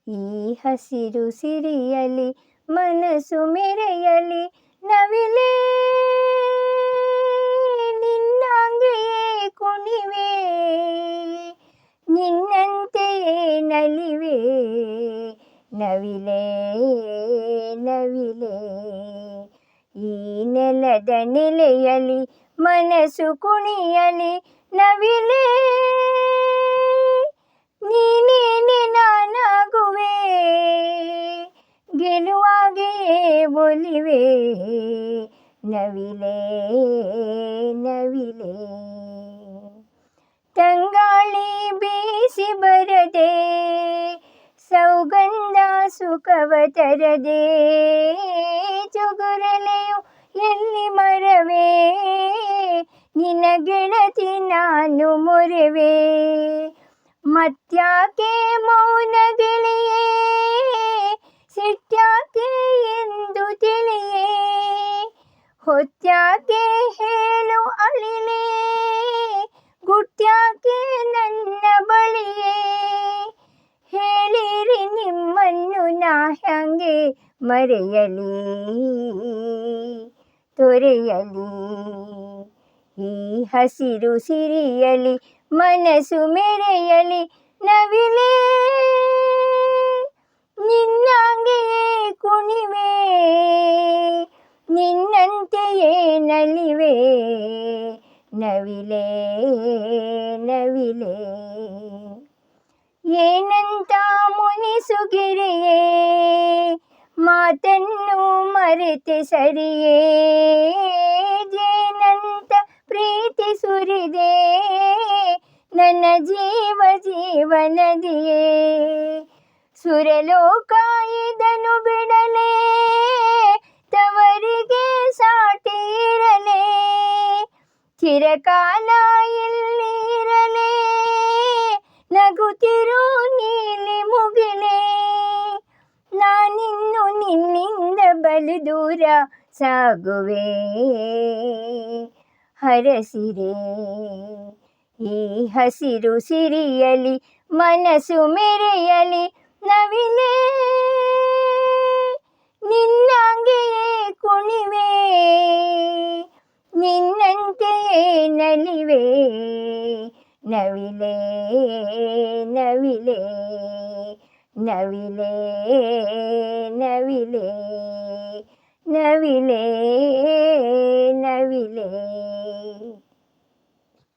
ಈ ಹಸಿರು ಸಿರಿಯಲಿ ಮನಸ್ಸು ಮೆರೆಯಲಿ ನವಿಲೇ ನಿನ್ನಂಗೆಯೇ ಕುಣಿವೆ ನಿನ್ನಂತೆಯೇ ನಲಿವೆ ನವಿಲೇ ನವಿಲೇ ಈ ನೆಲದ ನೆಲೆಯಲಿ ಮನಸ್ಸು ಕುಣಿಯಲಿ ನವಿಲೇ ನೀನೇನೆ ನಾನಾಗುವೆ ಗೆಲುವಾಗಿಯೇ ಒಲಿವೆ ನವಿಲೇ ನವಿಲೇ ತಂಗಾಳಿ ಬೀಸಿ ಬರದೆ ಸೌಗಂಧ ಸುಖವ ತರದೆ ಚುಗುರಲೆಯು ಎಲ್ಲಿ ಮರವೇ ನಿನ್ನ ಗೆಳತಿ ನಾನು ಮೊರೆವೆ ಮತ್ಯಾಕೆ ಮೌನ ಗೆಳೆಯೇ ಸಿಟ್ಯಾಕೆ ಎಂದು ತಿಳಿಯೇ ಹೊತ್ಯಾಕೆ ಹೇಳು ಅಳಿಲೇ ಗುಟ್ಯಾಕೆ ನನ್ನ ಬಳಿಯೇ ಹೇಳಿರಿ ನಿಮ್ಮನ್ನು ನಾ ಹ್ಯಾಂಗೆ ಮರೆಯಲಿ ತೊರೆಯಲಿ ಈ ಹಸಿರು ಸಿರಿಯಲಿ ಮನಸ್ಸು ಮೆರೆಯಲಿ ನವಿಲೇ ನಿನ್ನಂಗೆಯೇ ಕುಣಿವೆ ನಿನ್ನಂತೆಯೇ ನಲಿವೆ ನವಿಲೇ ನವಿಲೇ ಏನಂತ ಮುನಿಸುಗಿರಿಯೇ ಮಾತನ್ನು ಮರೆತೆ ಸರಿಯೇ ಜೇನಂತ ಪ್ರೀತಿ ಸುರಿದೆ ನನ್ನ ಜೀವ ಜೀವನದಿಯೇ ಸುರಲೋಕ ಇದನ್ನು ಬಿಡಲೇ ತವರಿಗೆ ಸಾಟಿ ಇರಲೇ ಚಿರಕಾಲ ಇಲ್ಲಿರಲೇ ನಗುತ್ತಿರು ನೀಲಿ ಮುಗಿಲೇ ನಾನಿನ್ನು ನಿನ್ನಿಂದ ಬಲು ದೂರ ಸಾಗುವೆ ಹರಸಿರೆ ಈ ಹಸಿರು ಸಿರಿಯಲಿ ಮನಸ್ಸು ಮೆರೆಯಲಿ ನವಿಲೇ ನಿನ್ನಂಗೆಯೇ ಕುಣಿವೆ ನಿನ್ನಂತೆಯೇ ನಲಿವೆ ನವಿಲೇ ನವಿಲೇ ನವಿಲೇ ನವಿಲೇ ನವಿಲೇ ನವಿಲೇ